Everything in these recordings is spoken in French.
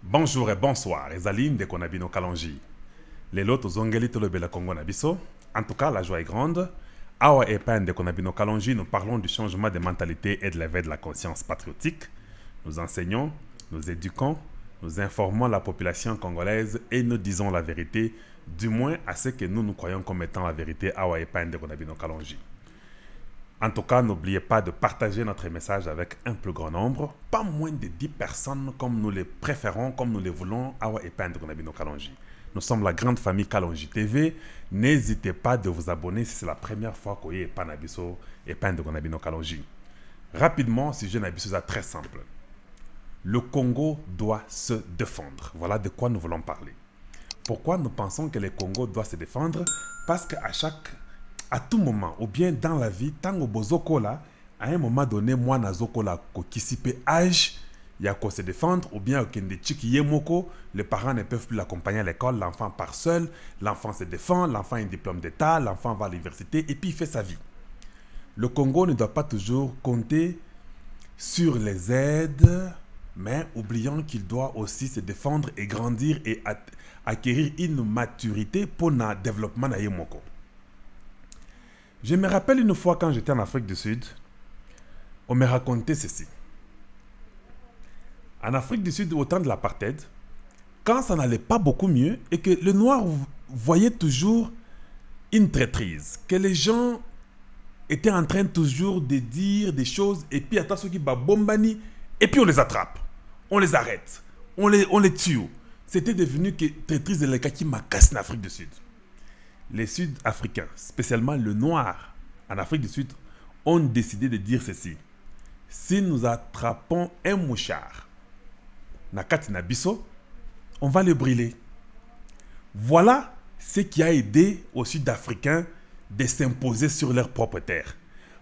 Bonjour et bonsoir, Ezaline de Konabino Kalonji. Les lots zongeli to le bela Congo nabiso. En tout cas, la joie est grande. Awa et Pen de Konabino Kalonji, nous parlons du changement de mentalité et de l'éveil de la conscience patriotique. Nous enseignons, nous éduquons, nous informons la population congolaise et nous disons la vérité, du moins à ce que nous croyons comme étant la vérité. Awa et Pen de Konabino Kalonji. En tout cas, n'oubliez pas de partager notre message avec un plus grand nombre, pas moins de 10 personnes comme nous les préférons, comme nous les voulons, Awa et Pen de Konabino Kalonji. Nous sommes la grande famille Kalonji TV. N'hésitez pas de vous abonner si c'est la première fois que vous voyez Panabiso et Pen de Konabino Kalonji. Rapidement, si je n'abuse, c'est très simple. Le Congo doit se défendre. Voilà de quoi nous voulons parler. Pourquoi nous pensons que le Congo doit se défendre? Parce qu'à tout moment, ou bien dans la vie, tant au bozokola, à un moment donné, moi, nazokola, kokisipe âge, il y a qu'à se défendre, ou bien au yemoko, les parents ne peuvent plus l'accompagner à l'école, l'enfant part seul, l'enfant se défend, l'enfant a un diplôme d'état, l'enfant va à l'université, et puis il fait sa vie. Le Congo ne doit pas toujours compter sur les aides, mais oublions qu'il doit aussi se défendre et grandir et acquérir une maturité pour le développement de yemoko. Je me rappelle une fois quand j'étais en Afrique du Sud, on me racontait ceci. En Afrique du Sud, au temps de l'apartheid, quand ça n'allait pas beaucoup mieux et que le noir voyait toujours une traîtrise, que les gens étaient en train toujours de dire des choses et puis attends ceux qui bombani et puis on les attrape, on les arrête, on les tue. C'était devenu que traîtrise de l'état qui m'a cassé en Afrique du Sud. Les Sud-Africains, spécialement le noir en Afrique du Sud, ont décidé de dire ceci. Si nous attrapons un mouchard, Nakati Nabiso, on va le brûler. Voilà ce qui a aidé aux Sud-Africains de s'imposer sur leur propre terre.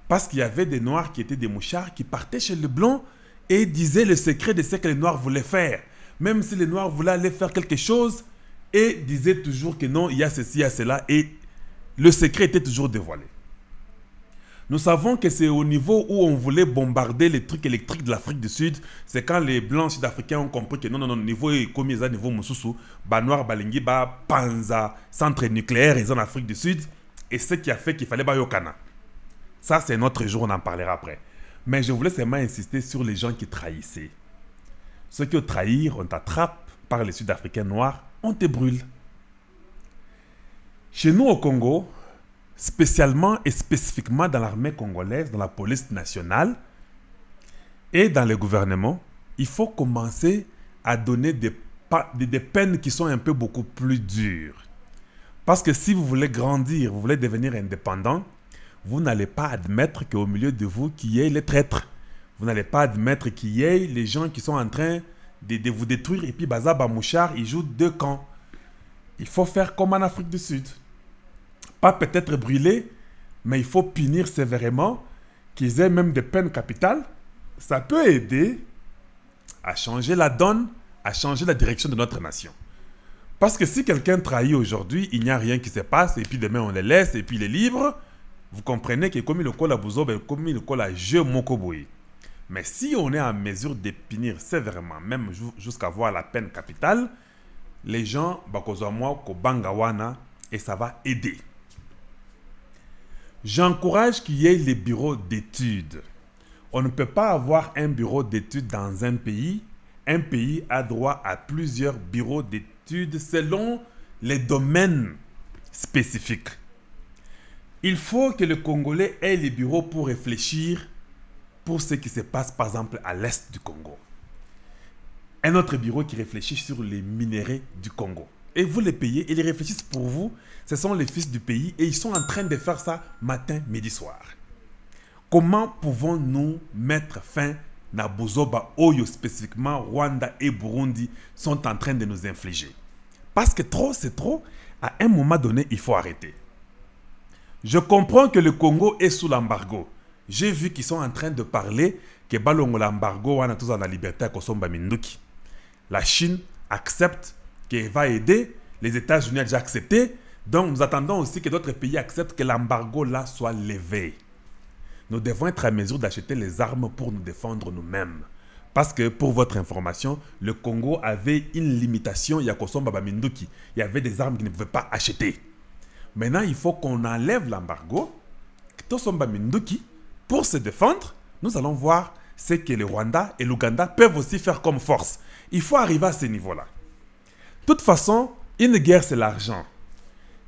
Parce qu'il y avait des noirs qui étaient des mouchards qui partaient chez le blanc et disaient le secret de ce que les noirs voulaient faire. Même si les noirs voulaient aller faire quelque chose, et disait toujours que non, il y a ceci, il y a cela, et le secret était toujours dévoilé. Nous savons que c'est au niveau où on voulait bombarder les trucs électriques de l'Afrique du Sud, c'est quand les blancs sud-africains ont compris que non, non, non, niveau est comme ils ont niveau Moussoussou, ba noir balingi ba panza, centre nucléaire, ils ont en Afrique du Sud, et ce qui a fait qu'il fallait ba yokana. Ça, c'est notre jour, on en parlera après. Mais je voulais seulement insister sur les gens qui trahissaient. Ceux qui ont trahi, on t'attrape par les Sud-Africains noirs, on te brûle. Chez nous au Congo, spécialement et spécifiquement dans l'armée congolaise, dans la police nationale et dans le gouvernement, il faut commencer à donner des peines qui sont un peu beaucoup plus dures. Parce que si vous voulez grandir, vous voulez devenir indépendant, vous n'allez pas admettre qu'au milieu de vous, qu'il y ait les traîtres. Vous n'allez pas admettre qu'il y ait les gens qui sont en train de vous détruire et puis Bazaba Mouchard, il joue deux camps. Il faut faire comme en Afrique du Sud. Pas peut-être brûler, mais il faut punir sévèrement, qu'ils aient même des peines capitales. Ça peut aider à changer la donne, à changer la direction de notre nation. Parce que si quelqu'un trahit aujourd'hui, il n'y a rien qui se passe, et puis demain on les laisse, et puis il est libre, vous comprenez que comme il le colle à Bouzo, comme il le colle à Jeu Mokoboui. Mais si on est en mesure de punir sévèrement, même jusqu'à voir la peine capitale, les gens, bangawana, et ça va aider. J'encourage qu'il y ait les bureaux d'études. On ne peut pas avoir un bureau d'études dans un pays. Un pays a droit à plusieurs bureaux d'études selon les domaines spécifiques. Il faut que le Congolais ait les bureaux pour réfléchir pour ce qui se passe par exemple à l'est du Congo. Un autre bureau qui réfléchit sur les minéraux du Congo. Et vous les payez, ils réfléchissent pour vous. Ce sont les fils du pays et ils sont en train de faire ça matin, midi, soir. Comment pouvons-nous mettre fin à Bozoba Oyo, spécifiquement Rwanda et Burundi, sont en train de nous infliger? Parce que trop, c'est trop. À un moment donné, il faut arrêter. Je comprends que le Congo est sous l'embargo. J'ai vu qu'ils sont en train de parler que balongo l'embargo, on a tous la liberté à Kosomba Minduki. La Chine accepte qu'elle va aider. Les États-Unis ont déjà accepté. Donc nous attendons aussi que d'autres pays acceptent que l'embargo là soit levé. Nous devons être à mesure d'acheter les armes pour nous défendre nous-mêmes. Parce que, pour votre information, le Congo avait une limitation, il y avait des armes qu'il ne pouvait pas acheter. Maintenant, il faut qu'on enlève l'embargo. Pour se défendre, nous allons voir ce que le Rwanda et l'Ouganda peuvent aussi faire comme force. Il faut arriver à ce niveau-là. De toute façon, une guerre, c'est l'argent.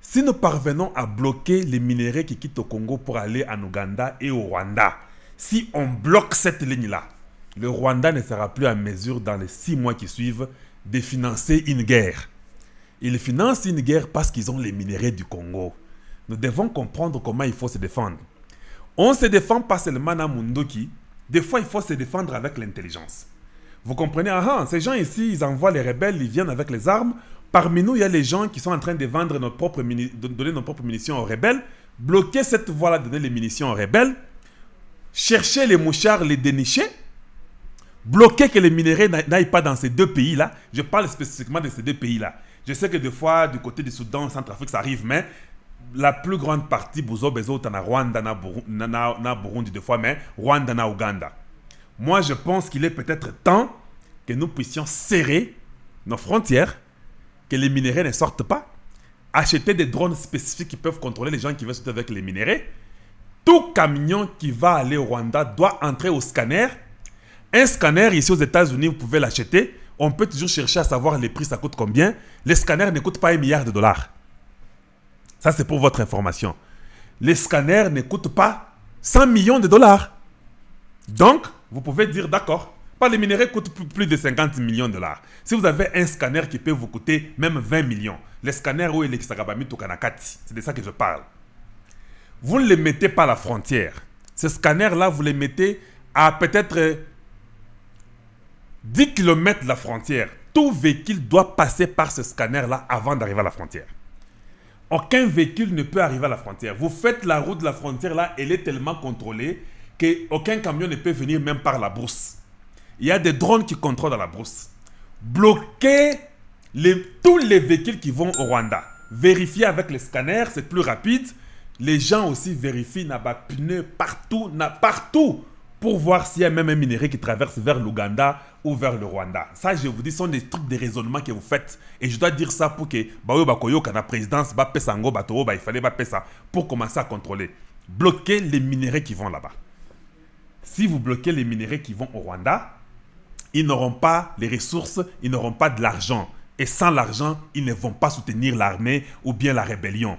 Si nous parvenons à bloquer les minéraux qui quittent au Congo pour aller en Ouganda et au Rwanda, si on bloque cette ligne-là, le Rwanda ne sera plus en mesure, dans les 6 mois qui suivent, de financer une guerre. Ils financent une guerre parce qu'ils ont les minéraux du Congo. Nous devons comprendre comment il faut se défendre. On ne se défend pas seulement à Mundoki. Des fois, il faut se défendre avec l'intelligence. Vous comprenez? Ces gens ici, ils envoient les rebelles, ils viennent avec les armes. Parmi nous, il y a les gens qui sont en train de vendre donner nos propres munitions aux rebelles. Bloquer cette voie-là, donner les munitions aux rebelles. Chercher les mouchards, les dénicher. Bloquer que les minéraux n'aillent pas dans ces 2 pays-là. Je parle spécifiquement de ces 2 pays-là. Je sais que des fois, du côté du Soudan, Centrafrique, ça arrive, mais la plus grande partie, Bouzo, Bezo, na Rwanda, na Burundi, des fois, mais Rwanda, na Ouganda. Moi, je pense qu'il est peut-être temps que nous puissions serrer nos frontières, que les minéraux ne sortent pas, acheter des drones spécifiques qui peuvent contrôler les gens qui veulent sortir avec les minéraux. Tout camion qui va aller au Rwanda doit entrer au scanner. Un scanner ici aux États-Unis, vous pouvez l'acheter. On peut toujours chercher à savoir les prix, ça coûte combien. Les scanners ne coûtent pas 1 milliard de dollars. Ça, c'est pour votre information. Les scanners ne coûtent pas 100 millions de dollars. Donc, vous pouvez dire, d'accord, pas les minéraux coûtent plus de 50 millions de dollars. Si vous avez un scanner qui peut vous coûter même 20 millions, les scanners où il est c'est de ça que je parle. Vous ne les mettez pas à la frontière. Ces scanners-là, vous les mettez à peut-être 10 km de la frontière. Tout véhicule doit passer par ce scanner-là avant d'arriver à la frontière. Aucun véhicule ne peut arriver à la frontière. Vous faites la route de la frontière là, elle est tellement contrôlée qu'aucun camion ne peut venir même par la brousse. Il y a des drones qui contrôlent dans la brousse. Bloquez tous les véhicules qui vont au Rwanda. Vérifiez avec les scanners, c'est plus rapide. Les gens aussi vérifient n'a pas pneus partout, pour voir s'il y a même un minerai qui traverse vers l'Ouganda ou vers le Rwanda. Ça, je vous dis, ce sont des trucs de raisonnement que vous faites. Et je dois dire ça pour que la présidence il fallait pour commencer à contrôler. Bloquer les minéraux qui vont là-bas. Si vous bloquez les minéraux qui vont au Rwanda, ils n'auront pas les ressources, ils n'auront pas de l'argent. Et sans l'argent, ils ne vont pas soutenir l'armée ou bien la rébellion.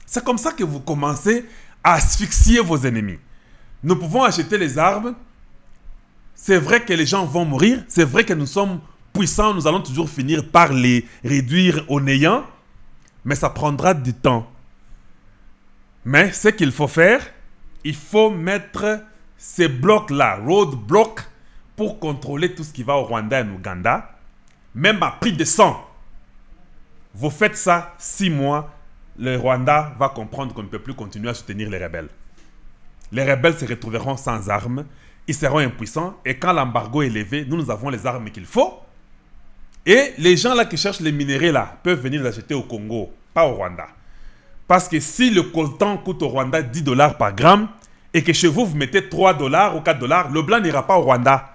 C'est comme ça que vous commencez à asphyxier vos ennemis. Nous pouvons acheter les armes. C'est vrai que les gens vont mourir. C'est vrai que nous sommes puissants. Nous allons toujours finir par les réduire au néant. Mais ça prendra du temps. Mais ce qu'il faut faire, il faut mettre ces blocs-là, roadblocks, pour contrôler tout ce qui va au Rwanda et en Ouganda. Même à prix de sang. Vous faites ça 6 mois, le Rwanda va comprendre qu'on ne peut plus continuer à soutenir les rebelles. Les rebelles se retrouveront sans armes, ils seront impuissants, et quand l'embargo est levé, nous avons les armes qu'il faut. Et les gens là qui cherchent les minéraux là peuvent venir les acheter au Congo, pas au Rwanda. Parce que si le coltan coûte au Rwanda 10 $ par gramme, et que chez vous, vous mettez 3 $ ou 4 $, le blanc n'ira pas au Rwanda.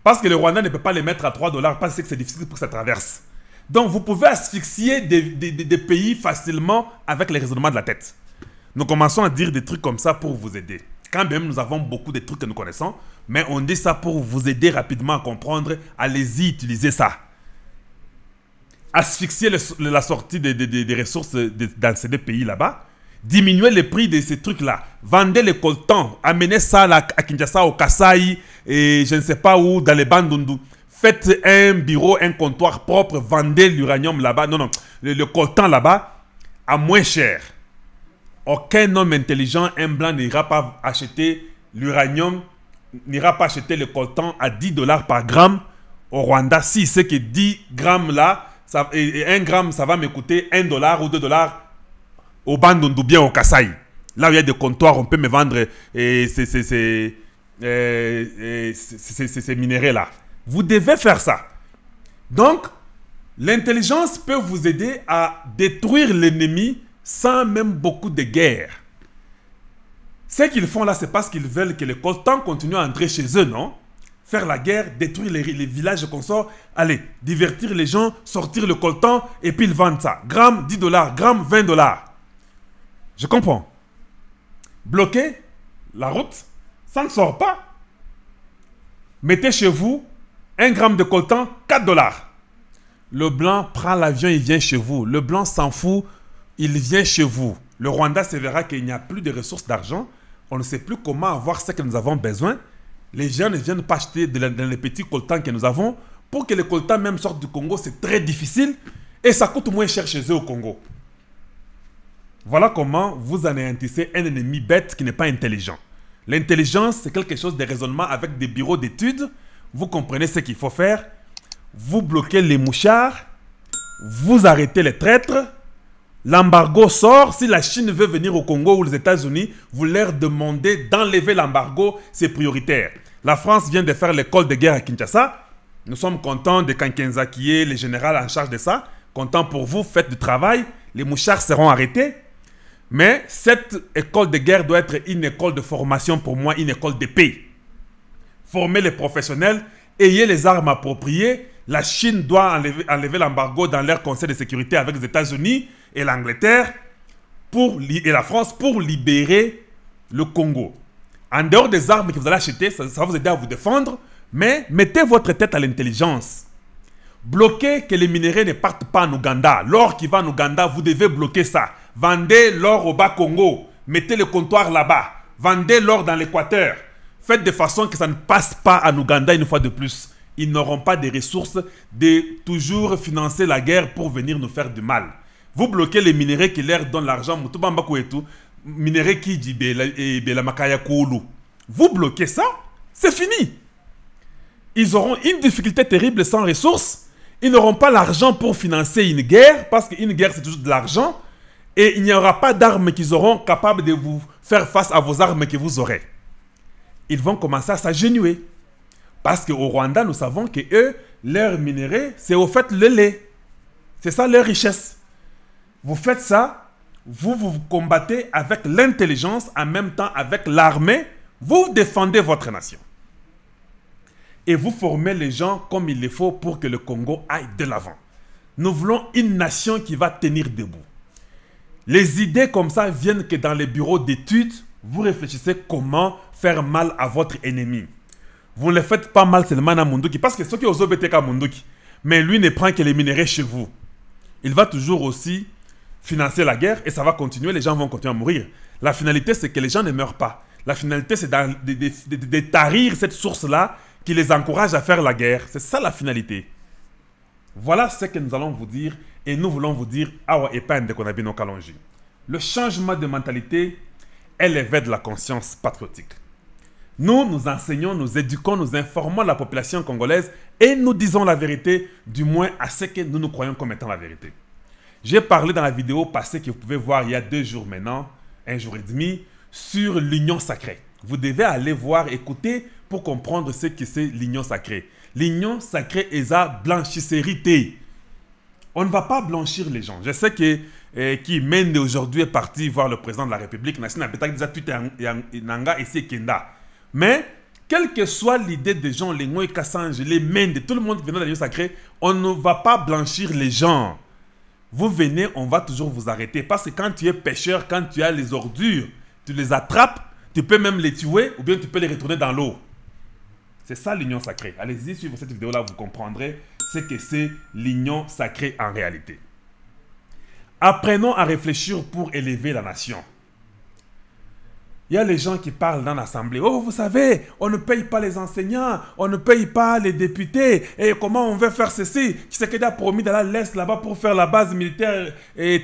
Parce que le Rwanda ne peut pas les mettre à 3 $ parce que c'est difficile pour que ça traverse. Donc vous pouvez asphyxier des pays facilement avec les raisonnements de la tête. Nous commençons à dire des trucs comme ça pour vous aider. Quand même, nous avons beaucoup de trucs que nous connaissons, mais on dit ça pour vous aider rapidement à comprendre. Allez-y, utilisez ça. Asphyxier la sortie des ressources dans ces 2 pays là-bas. Diminuer les prix de ces trucs-là. Vendez les coltans. Amenez ça à Kinshasa, au Kasaï, et je ne sais pas où, dans les Bandundu. Faites un bureau, un comptoir propre. Vendez l'uranium là-bas. Non, le coltan là-bas à moins cher. Aucun homme intelligent, un blanc, n'ira pas acheter l'uranium, n'ira pas acheter le coltan à 10 $ par gramme au Rwanda. Si c'est que 10 grammes là, et 1 gramme, ça va me coûter 1 $ ou 2 $ au Bandundu, bien au Kasaï. Là où il y a des comptoirs, on peut me vendre ces minéraux là. Vous devez faire ça. Donc, l'intelligence peut vous aider à détruire l'ennemi sans même beaucoup de guerre. Ce qu'ils font là, c'est parce qu'ils veulent que les coltans continuent à entrer chez eux, non? faire la guerre, détruire les villages qu'on sort, allez, divertir les gens, sortir le coltan et puis ils vendent ça. Gramme 10 $, gramme 20 $. Je comprends. Bloquer la route, ça ne sort pas. Mettez chez vous 1 gramme de coltan, 4 $. Le blanc prend l'avion, il vient chez vous. Le blanc s'en fout, il vient chez vous. Le Rwanda se verra qu'il n'y a plus de ressources d'argent. On ne sait plus comment avoir ce que nous avons besoin. Les gens ne viennent pas acheter dans les petits coltans que nous avons. Pour que les coltans même sortent du Congo, c'est très difficile. Et ça coûte moins cher chez eux au Congo. Voilà comment vous anéantissez un ennemi bête qui n'est pas intelligent. L'intelligence, c'est quelque chose de raisonnement avec des bureaux d'études. Vous comprenez ce qu'il faut faire. Vous bloquez les mouchards. Vous arrêtez les traîtres. L'embargo sort. Si la Chine veut venir au Congo ou les États-Unis, vous leur demandez d'enlever l'embargo. C'est prioritaire. La France vient de faire l'école de guerre à Kinshasa. Nous sommes contents de Kankenza qui est le général en charge de ça. Contents pour vous, faites du travail. Les mouchards seront arrêtés. Mais cette école de guerre doit être une école de formation pour moi, une école de paix. Formez les professionnels, ayez les armes appropriées. La Chine doit enlever l'embargo dans leur conseil de sécurité avec les États-Unis et l'Angleterre et la France pour libérer le Congo. En dehors des armes que vous allez acheter, ça va vous aider à vous défendre, mais mettez votre tête à l'intelligence. Bloquez que les minéraux ne partent pas en Ouganda. L'or qui va en Ouganda, vous devez bloquer ça. Vendez l'or au Bas-Congo. Mettez le comptoir là-bas. Vendez l'or dans l'Équateur. Faites de façon que ça ne passe pas en Ouganda une fois de plus. Ils n'auront pas de ressources de toujours financer la guerre pour venir nous faire du mal. Vous bloquez les minéraux qui leur donnent l'argent. Minéraux qui dit la Makaya Koulou. Vous bloquez ça, c'est fini. Ils auront une difficulté terrible sans ressources. Ils n'auront pas l'argent pour financer une guerre, parce qu'une guerre c'est toujours de l'argent. Et il n'y aura pas d'armes qu'ils auront capables de vous faire face à vos armes que vous aurez. Ils vont commencer à s'agenouiller. Parce qu'au Rwanda, nous savons que eux, leur minerai, c'est au fait le lait. C'est ça leur richesse. Vous faites ça, vous combattez avec l'intelligence, en même temps avec l'armée, vous défendez votre nation. Et vous formez les gens comme il le faut pour que le Congo aille de l'avant. Nous voulons une nation qui va tenir debout. Les idées comme ça viennent que dans les bureaux d'études, vous réfléchissez comment faire mal à votre ennemi. Vous ne le faites pas mal seulement à Munduki, parce que ceux qui osent BTK Munduki, mais lui ne prend que les minéraux chez vous. Il va toujours aussi financer la guerre et ça va continuer, les gens vont continuer à mourir. La finalité, c'est que les gens ne meurent pas. La finalité, c'est de tarir cette source-là qui les encourage à faire la guerre. C'est ça la finalité. Voilà ce que nous allons vous dire et nous voulons vous dire Awa Epa Ndekonabino Kalonji. Le changement de mentalité est l'éveil de la conscience patriotique. Nous, nous enseignons, nous éduquons, nous informons la population congolaise et nous disons la vérité, du moins à ce que nous nous croyons comme étant la vérité. J'ai parlé dans la vidéo passée que vous pouvez voir il y a 2 jours maintenant, 1 jour et demi, sur l'union sacrée. Vous devez aller voir, écouter pour comprendre ce que c'est l'union sacrée. L'union sacrée est la blanchisserie. On ne va pas blanchir les gens. Je sais que qui mène aujourd'hui est parti voir le président de la République. Mais, quelle que soit l'idée des gens, les Ngoï Kassange, les Mendes, tout le monde venant de l'union sacrée, on ne va pas blanchir les gens. Vous venez, on va toujours vous arrêter. Parce que quand tu es pêcheur, quand tu as les ordures, tu les attrapes, tu peux même les tuer ou bien tu peux les retourner dans l'eau. C'est ça l'union sacrée. Allez-y, suivez cette vidéo-là, vous comprendrez ce que c'est l'union sacrée en réalité. Apprenons à réfléchir pour élever la nation. Il y a les gens qui parlent dans l'Assemblée. Oh, vous savez, on ne paye pas les enseignants, on ne paye pas les députés. Et comment on veut faire ceci? Tshisekedi a promis d'aller à l'Est là-bas pour faire la base militaire et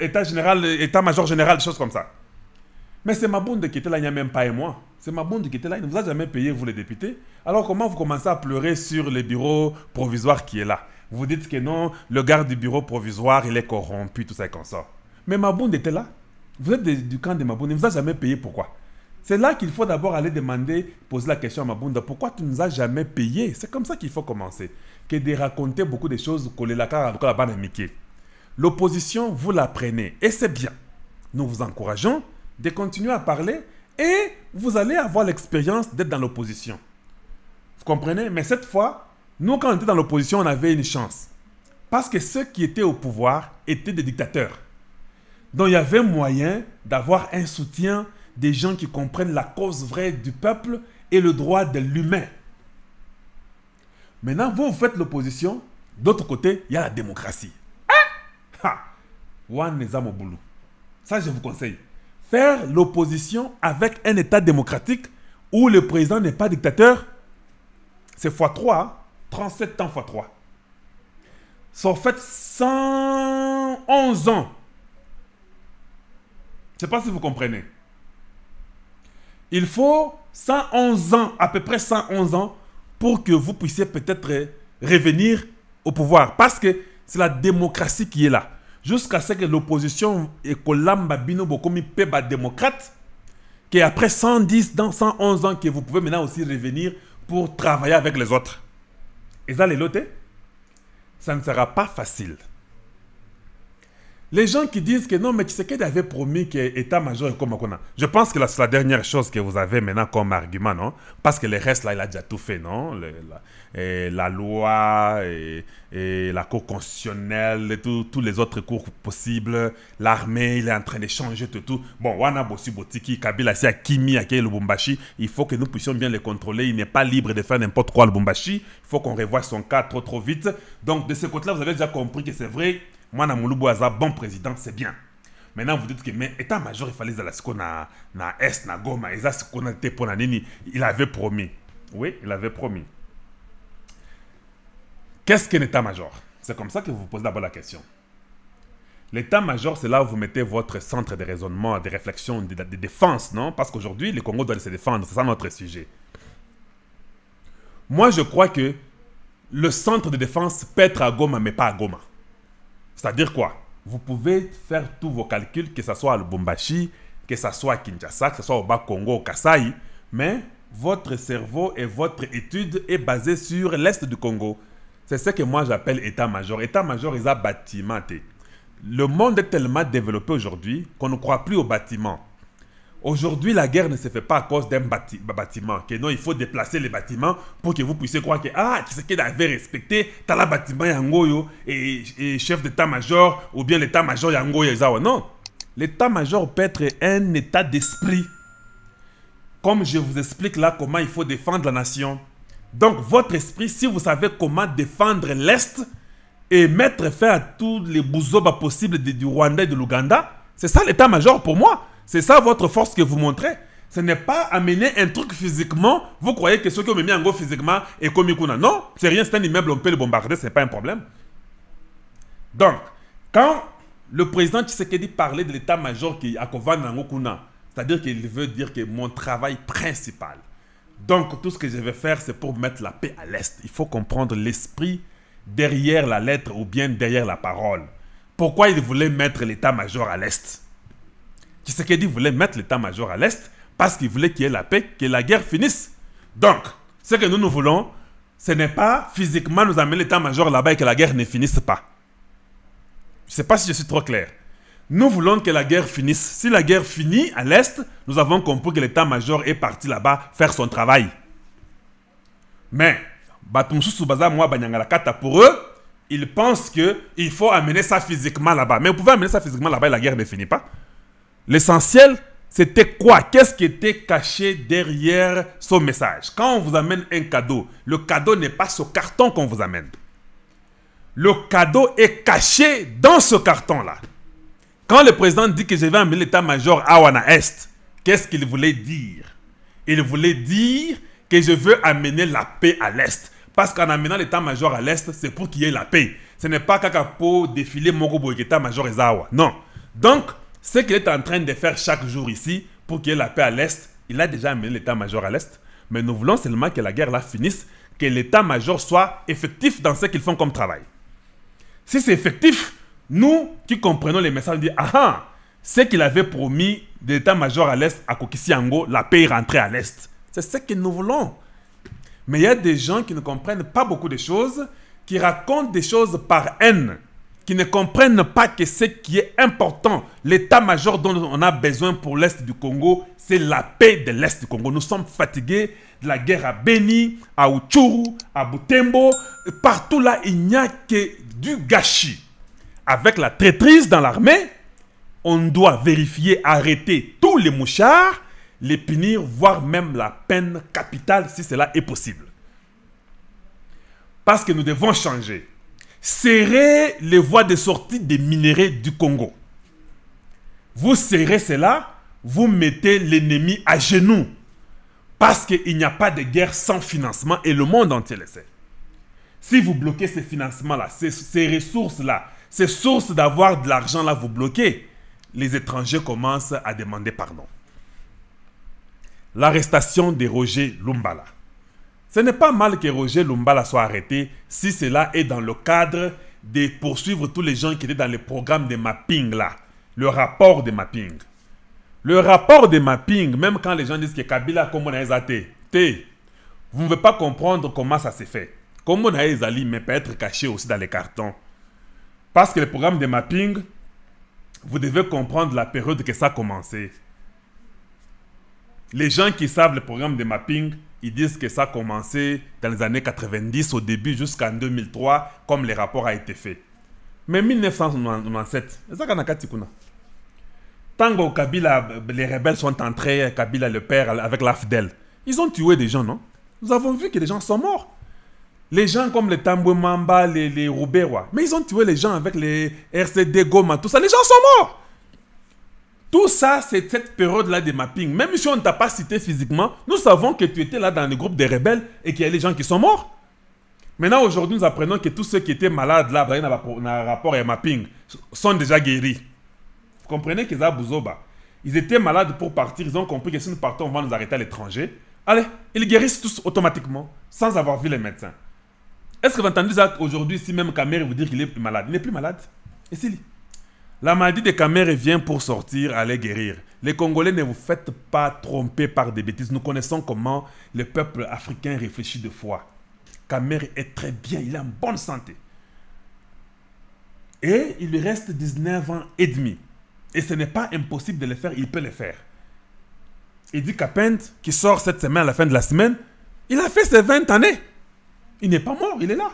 état-major général, des choses comme ça. Mais c'est Mabunda qui était là, il n'y a même pas un mois. C'est Mabunda qui était là, il ne vous a jamais payé, vous les députés. Alors comment vous commencez à pleurer sur le bureau provisoire qui est là? Vous dites que non, le garde du bureau provisoire, il est corrompu, tout ça comme ça. Mais Mabunda était là. Vous êtes du camp de Mabunda, il ne vous a jamais payé, pourquoi? C'est là qu'il faut d'abord aller demander, poser la question à Mabunda, pourquoi tu ne nous as jamais payé? C'est comme ça qu'il faut commencer. Que de raconter beaucoup de choses, l'opposition, vous la prenez, et c'est bien. Nous vous encourageons de continuer à parler, et vous allez avoir l'expérience d'être dans l'opposition. Vous comprenez? Mais cette fois, nous, quand on était dans l'opposition, on avait une chance. Parce que ceux qui étaient au pouvoir étaient des dictateurs. Donc il y avait moyen d'avoir un soutien des gens qui comprennent la cause vraie du peuple et le droit de l'humain. Maintenant, vous faites l'opposition. D'autre côté, il y a la démocratie. Ça, je vous conseille. Faire l'opposition avec un État démocratique où le président n'est pas dictateur, c'est x3, 37 ans x3. Ça en fait 111 ans. Je ne sais pas si vous comprenez. Il faut 111 ans, à peu près 111 ans, pour que vous puissiez peut-être revenir au pouvoir. Parce que c'est la démocratie qui est là. Jusqu'à ce que l'opposition et Kolamba Bino Bokomi Peba démocrate, qu'après 110, dans 111 ans, que vous pouvez maintenant aussi revenir pour travailler avec les autres. Et ça, les lotés, ça ne sera pas facile. Les gens qui disent que non, mais Tshisekedi avait promis que l'état-major est comme on a. Je pense que c'est la dernière chose que vous avez maintenant comme argument, non? Parce que le reste, là, il a déjà tout fait, non? La loi, et la cour constitutionnelle, et tous les autres cours possibles. L'armée, il est en train de changer tout. Bon, Wana Bossi Botiki, Kabila, c'est à Kimi, à Lubumbashi. Il faut que nous puissions bien le contrôler. Il n'est pas libre de faire n'importe quoi à Lubumbashi. Il faut qu'on revoie son cas trop vite. Donc, de ce côté-là, vous avez déjà compris que c'est vrai. Moi, Namoulou Aza, bon président, c'est bien. Maintenant, vous dites que, mais état-major, il fallait ce qu'on a na Est, na Goma, et ça, ce qu'on a été pour Nini, il avait promis. Oui, il avait promis. Qu'est-ce qu'un état-major? C'est comme ça que vous vous posez d'abord la question. L'état-major, c'est là où vous mettez votre centre de raisonnement, de réflexion, de défense, non? Parce qu'aujourd'hui, le Congo doit se défendre, c'est ça notre sujet. Moi, je crois que le centre de défense peut être à Goma, mais pas à Goma. C'est-à-dire quoi? Vous pouvez faire tous vos calculs, que ce soit à Lubumbashi, que ce soit à Kinshasa, que ce soit au Bas-Congo, au Kasaï, mais votre cerveau et votre étude est basée sur l'Est du Congo. C'est ce que moi j'appelle état-major. État-major, ils ont bâtiment. Le monde est tellement développé aujourd'hui qu'on ne croit plus aux bâtiments. Aujourd'hui, la guerre ne se fait pas à cause d'un bâtiment. Que non, il faut déplacer les bâtiments pour que vous puissiez croire que Tshisekedi avait respecté tala bâtiment yangoyo et chef d'état-major ou bien l'état-major yangoyo. Non, l'état-major peut être un état d'esprit. Comme je vous explique là comment il faut défendre la nation. Donc, votre esprit, si vous savez comment défendre l'Est et mettre fin à tous les bouzoba possibles du Rwanda et de l'Ouganda, c'est ça l'état-major pour moi. C'est ça votre force que vous montrez. Ce n'est pas amener un truc physiquement. Vous croyez que ceux qui ont mis en go physiquement est comme Ikuna. Non, c'est rien, c'est un immeuble, on peut le bombarder, ce n'est pas un problème. Donc, quand le président Tshisekedi parlait de l'état-major qui est à Kovanangokuna, c'est-à-dire qu'il veut dire que mon travail principal, donc tout ce que je vais faire, c'est pour mettre la paix à l'Est. Il faut comprendre l'esprit derrière la lettre ou bien derrière la parole. Pourquoi il voulait mettre l'état-major à l'Est? Tshisekedi voulait mettre l'état-major à l'Est parce qu'il voulait qu'il y ait la paix, que la guerre finisse. Donc, ce que nous voulons, ce n'est pas physiquement nous amener l'état-major là-bas et que la guerre ne finisse pas. Je ne sais pas si je suis trop clair. Nous voulons que la guerre finisse. Si la guerre finit à l'Est, nous avons compris que l'état-major est parti là-bas faire son travail. Mais, pour eux, ils pensent qu'il faut amener ça physiquement là-bas. Mais vous pouvez amener ça physiquement là-bas et la guerre ne finit pas. L'essentiel, c'était quoi? Qu'est-ce qui était caché derrière ce message? Quand on vous amène un cadeau, le cadeau n'est pas ce carton qu'on vous amène. Le cadeau est caché dans ce carton-là. Quand le président dit que je vais amener l'état-major à Wana Est, qu'est-ce qu'il voulait dire? Il voulait dire que je veux amener la paix à l'Est. Parce qu'en amenant l'état-major à l'Est, c'est pour qu'il y ait la paix. Ce n'est pas pour défiler Mogobo et l'état-major Ezawa. Non. Donc, ce qu'il est en train de faire chaque jour ici, pour qu'il y ait la paix à l'Est, il a déjà amené l'état-major à l'Est. Mais nous voulons seulement que la guerre là finisse, que l'état-major soit effectif dans ce qu'ils font comme travail. Si c'est effectif, nous qui comprenons les messages, on dit ce qu'il avait promis de l'état-major à l'Est à Kokisiango, la paix est rentrée à l'Est. C'est ce que nous voulons. Mais il y a des gens qui ne comprennent pas beaucoup de choses, qui racontent des choses par haine. qui ne comprennent pas que ce qui est important, l'état-major dont on a besoin pour l'Est du Congo, c'est la paix de l'Est du Congo. Nous sommes fatigués de la guerre à Beni, à Utshuru, à Butembo. Partout là, il n'y a que du gâchis. Avec la traîtrise dans l'armée, on doit vérifier, arrêter tous les mouchards, les punir, voire même la peine capitale si cela est possible. Parce que nous devons changer. Serrer les voies de sortie des minéraux du Congo. Vous serrez cela, vous mettez l'ennemi à genoux. Parce qu'il n'y a pas de guerre sans financement et le monde entier le sait. Si vous bloquez ces financements-là, ces ressources-là, ces sources d'avoir de l'argent-là, vous bloquez, les étrangers commencent à demander pardon. L'arrestation de Roger Lumbala. Ce n'est pas mal que Roger Lumbala soit arrêté si cela est dans le cadre de poursuivre tous les gens qui étaient dans le programme de mapping là. Le rapport de mapping. Le rapport de mapping, même quand les gens disent que Kabila comme on a exaté, vous ne pouvez pas comprendre comment ça s'est fait. Comme on a exalé, mais peut être caché aussi dans les cartons. Parce que le programme de mapping, vous devez comprendre la période que ça a commencé. Les gens qui savent le programme de mapping, ils disent que ça a commencé dans les années 90 au début jusqu'en 2003, comme le rapport a été fait. Mais 1997, c'est ça qu'on a Katikuna. Tant que Kabila, les rebelles sont entrés, Kabila le père avec l'AFDEL, ils ont tué des gens, non? Nous avons vu que les gens sont morts. Les gens comme les Tambwe Mamba, les Rouberois, mais ils ont tué les gens avec les RCD Goma, tout ça, les gens sont morts. Tout ça, c'est cette période-là de mapping. Même si on ne t'a pas cité physiquement, nous savons que tu étais là dans le groupe des rebelles et qu'il y a des gens qui sont morts. Maintenant, aujourd'hui, nous apprenons que tous ceux qui étaient malades là, dans un rapport et mapping, sont déjà guéris. Vous comprenez que ça, Bouzoba, ils étaient malades pour partir. Ils ont compris que si nous partons, on va nous arrêter à l'étranger. Allez, ils guérissent tous automatiquement, sans avoir vu les médecins. Est-ce que vous entendez ça aujourd'hui, si même Kamere vous dit qu'il est malade? Il n'est plus malade. Et c'est lui. La maladie de Kamere vient pour sortir, aller guérir. Les Congolais, ne vous faites pas tromper par des bêtises. Nous connaissons comment le peuple africain réfléchit de foi. Kamere est très bien, il est en bonne santé. Et il lui reste 19 ans et demi. Et ce n'est pas impossible de le faire, il peut le faire. Il dit Kapent, qui sort cette semaine, à la fin de la semaine, il a fait ses 20 années. Il n'est pas mort, il est là.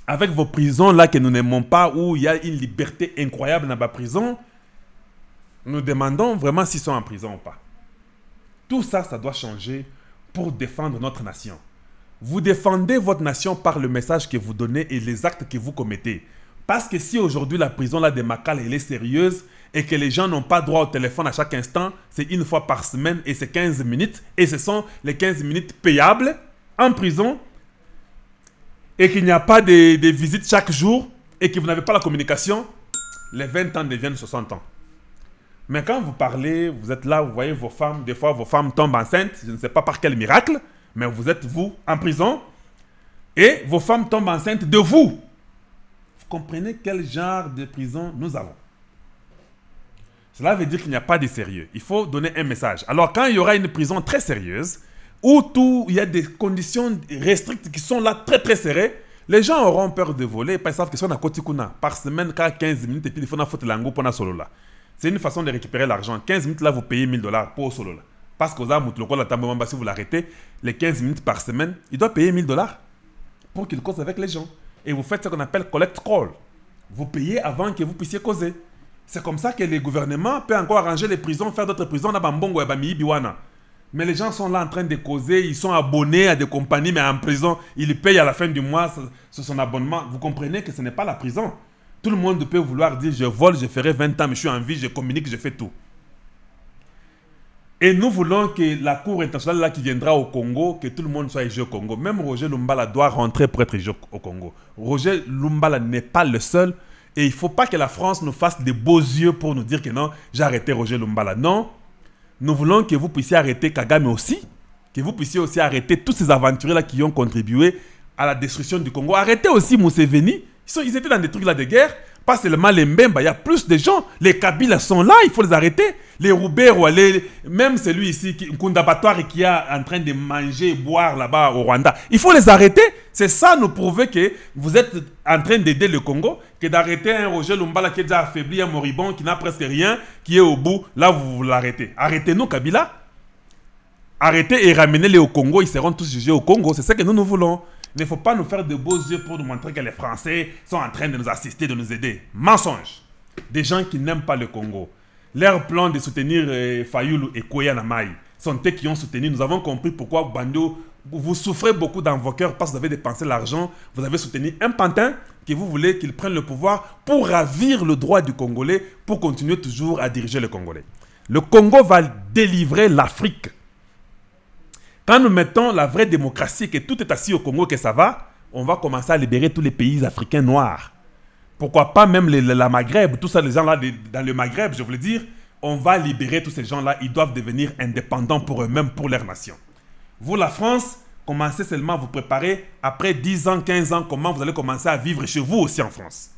Avec vos prisons là que nous n'aimons pas, où il y a une liberté incroyable dans ma prison, nous demandons vraiment s'ils sont en prison ou pas. Tout ça, ça doit changer pour défendre notre nation. Vous défendez votre nation par le message que vous donnez et les actes que vous commettez. Parce que si aujourd'hui la prison là de Makala elle est sérieuse et que les gens n'ont pas droit au téléphone à chaque instant, c'est une fois par semaine et c'est 15 minutes et ce sont les 15 minutes payables en prison et qu'il n'y a pas de visites chaque jour et que vous n'avez pas la communication, les 20 ans deviennent 60 ans. Mais quand vous parlez, vous êtes là, vous voyez vos femmes, des fois vos femmes tombent enceintes, je ne sais pas par quel miracle, mais vous êtes vous en prison et vos femmes tombent enceintes de vous. Vous comprenez quel genre de prison nous avons? Cela veut dire qu'il n'y a pas de sérieux. Il faut donner un message. Alors quand il y aura une prison très sérieuse, où il y a des conditions restrictes qui sont là très très serrées, les gens auront peur de voler, parce qu'ils savent que si on a Kotikuna, par semaine, 15 minutes, et puis il faut faire l'ango pour solo là. C'est une façon de récupérer l'argent. 15 minutes là, vous payez 1000 $, pour solo là. Parce que si vous l'arrêtez, les 15 minutes par semaine, il doit payer 1000 $ pour qu'il cause avec les gens. Et vous faites ce qu'on appelle collect call. Vous payez avant que vous puissiez causer. C'est comme ça que les gouvernements peuvent encore arranger les prisons, faire d'autres prisons. Mais les gens sont là en train de causer, ils sont abonnés à des compagnies, mais en prison, ils payent à la fin du mois son abonnement. Vous comprenez que ce n'est pas la prison. Tout le monde peut vouloir dire, je vole, je ferai 20 ans, mais je suis en vie, je communique, je fais tout. Et nous voulons que la Cour internationale là, qui viendra au Congo, que tout le monde soit jugé au Congo. Même Roger Lumbala doit rentrer pour être jugé au Congo. Roger Lumbala n'est pas le seul. Et il ne faut pas que la France nous fasse des beaux yeux pour nous dire que non, j'ai arrêté Roger Lumbala. Non. Nous voulons que vous puissiez arrêter Kagame aussi, que vous puissiez aussi arrêter tous ces aventuriers-là qui ont contribué à la destruction du Congo. Arrêtez aussi Museveni. Ils étaient dans des trucs là de guerre. Pas seulement les Mbemba, il y a plus de gens. Les Kabila sont là, il faut les arrêter. Les Rouberois, même celui ici, Nkunda Batware qui est en train de manger et boire là-bas au Rwanda. Il faut les arrêter. C'est ça nous prouver que vous êtes en train d'aider le Congo, que d'arrêter un Roger Lumbala qui est déjà affaibli, un moribond, qui n'a presque rien, qui est au bout. Là, vous l'arrêtez. Arrêtez-nous, Kabila. Arrêtez et ramenez-les au Congo. Ils seront tous jugés au Congo. C'est ça que nous voulons. Il ne faut pas nous faire de beaux yeux pour nous montrer que les Français sont en train de nous assister, de nous aider. Mensonge. Des gens qui n'aiment pas le Congo. Leur plan de soutenir Fayoulou et Koya Namai sont eux qui ont soutenu. Nous avons compris pourquoi Bandio, vous souffrez beaucoup dans vos cœurs parce que vous avez dépensé l'argent. Vous avez soutenu un pantin que vous voulez qu'il prenne le pouvoir pour ravir le droit du Congolais, pour continuer toujours à diriger le Congolais. Le Congo va délivrer l'Afrique. Quand nous mettons la vraie démocratie, que tout est assis au Congo, que ça va, on va commencer à libérer tous les pays africains noirs. Pourquoi pas même la Maghreb, tous ces gens-là dans le Maghreb, je voulais dire, on va libérer tous ces gens-là, ils doivent devenir indépendants pour eux-mêmes, pour leur nation. Vous, la France, commencez seulement à vous préparer, après 10 ans, 15 ans, comment vous allez commencer à vivre chez vous aussi en France.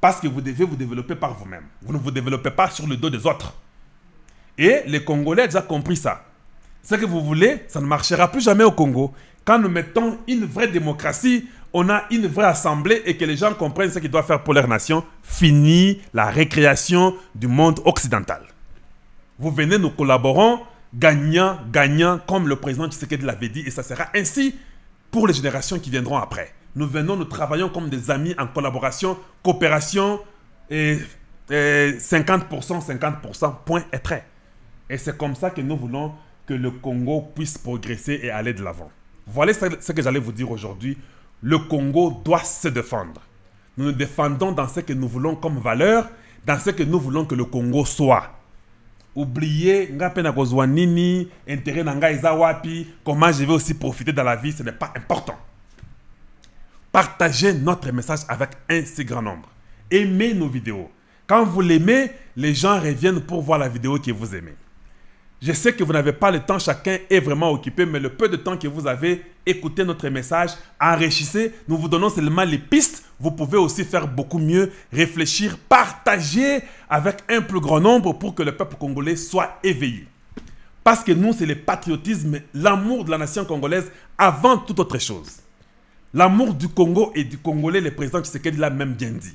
Parce que vous devez vous développer par vous-même. Vous ne vous développez pas sur le dos des autres. Et les Congolais ont déjà compris ça. Ce que vous voulez, ça ne marchera plus jamais au Congo. Quand nous mettons une vraie démocratie, on a une vraie assemblée et que les gens comprennent ce qu'ils doivent faire pour leur nation, fini la récréation du monde occidental. Vous venez, nous collaborons, gagnant, gagnant, comme le président Tshisekedi l'avait dit, et ça sera ainsi pour les générations qui viendront après. Nous venons, nous travaillons comme des amis en collaboration, coopération, et 50%, 50%, point et trait. Et c'est comme ça que nous voulons que le Congo puisse progresser et aller de l'avant. Voilà ce que j'allais vous dire aujourd'hui. Le Congo doit se défendre. Nous nous défendons dans ce que nous voulons comme valeur, dans ce que nous voulons que le Congo soit. Oubliez, intérêt comment je vais aussi profiter dans la vie, ce n'est pas important. Partagez notre message avec un si grand nombre. Aimez nos vidéos. Quand vous l'aimez, les gens reviennent pour voir la vidéo que vous aimez. Je sais que vous n'avez pas le temps, chacun est vraiment occupé, mais le peu de temps que vous avez, écoutez notre message, enrichissez, nous vous donnons seulement les pistes, vous pouvez aussi faire beaucoup mieux, réfléchir, partager avec un plus grand nombre pour que le peuple congolais soit éveillé. Parce que nous, c'est le patriotisme, l'amour de la nation congolaise avant toute autre chose. L'amour du Congo et du Congolais, le président Tshisekedi l'a même bien dit.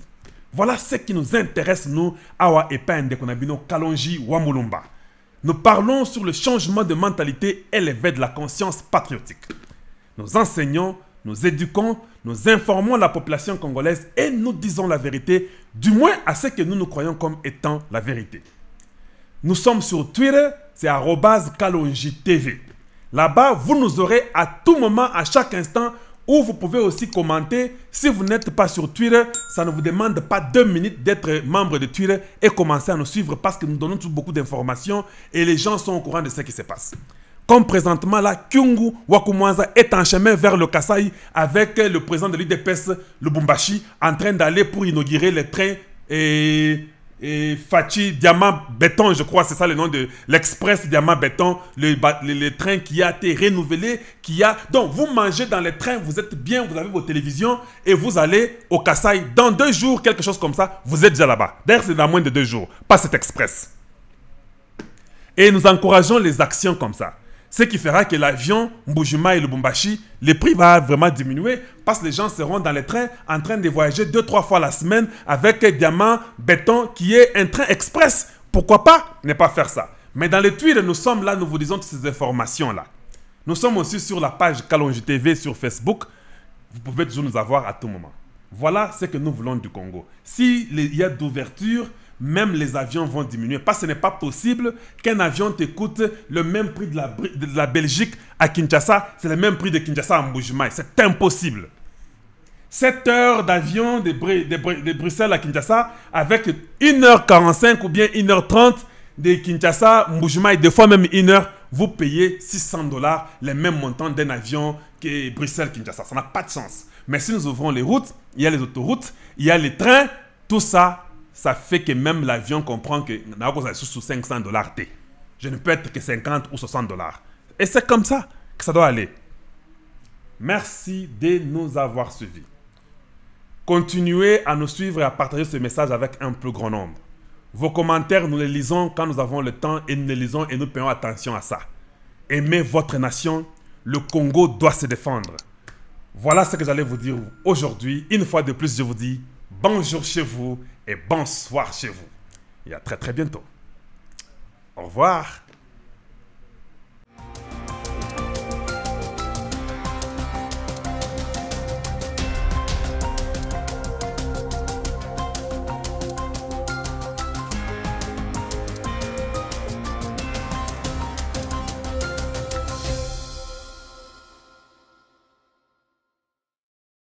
Voilà ce qui nous intéresse, nous, Awa Epende Konabino Kalonji Wamulumba. Nous parlons sur le changement de mentalité et l'éveil de la conscience patriotique. Nous enseignons, nous éduquons, nous informons la population congolaise et nous disons la vérité, du moins à ce que nous nous croyons comme étant la vérité. Nous sommes sur Twitter, c'est @kalonji-tv. Là-bas, vous nous aurez à tout moment, à chaque instant, où vous pouvez aussi commenter. Si vous n'êtes pas sur Twitter, ça ne vous demande pas 2 minutes d'être membre de Twitter et commencer à nous suivre parce que nous donnons toujours beaucoup d'informations et les gens sont au courant de ce qui se passe. Comme présentement là, Kyungu Wakumwanza est en chemin vers le Kasaï avec le président de l'UDPS, Lubumbashi, en train d'aller pour inaugurer les trains et Fachi Diamant Béton, je crois, c'est ça le nom de l'Express Diamant Béton, le train qui a été renouvelé, Donc, vous mangez dans les trains, vous êtes bien, vous avez vos télévisions et vous allez au Kasaï. Dans 2 jours, quelque chose comme ça, vous êtes déjà là-bas. D'ailleurs, c'est dans moins de 2 jours, pas cet Express. Et nous encourageons les actions comme ça. Ce qui fera que l'avion Mbujima et Lubumbashi, le prix va vraiment diminuer parce que les gens seront dans les trains en train de voyager 2-3 fois la semaine avec Diamant Béton qui est un train express. Pourquoi pas ne pas faire ça? Mais dans les Twitter, nous sommes là, nous vous disons toutes ces informations-là. Nous sommes aussi sur la page Kalonji TV sur Facebook. Vous pouvez toujours nous avoir à tout moment. Voilà ce que nous voulons du Congo. S'il y a d'ouverture, même les avions vont diminuer. Parce que ce n'est pas possible qu'un avion te coûte le même prix de la Belgique à Kinshasa. C'est le même prix de Kinshasa à Mbujimai. C'est impossible. 7 heures d'avion de Bruxelles à Kinshasa avec 1h45 ou bien 1h30 de Kinshasa à Mbujimai, des fois même 1 heure, vous payez $600, le même montant d'un avion que Bruxelles-Kinshasa. Ça n'a pas de sens. Mais si nous ouvrons les routes, il y a les autoroutes, il y a les trains, tout ça, ça fait que même l'avion comprend que sous $500. Je ne peux être que 50 ou $60. Et c'est comme ça que ça doit aller. Merci de nous avoir suivis. Continuez à nous suivre et à partager ce message avec un plus grand nombre. Vos commentaires, nous les lisons quand nous avons le temps et nous les lisons et nous payons attention à ça. Aimez votre nation. Le Congo doit se défendre. Voilà ce que j'allais vous dire aujourd'hui. Une fois de plus, je vous dis bonjour chez vous et bonsoir chez vous. Et à très très bientôt. Au revoir.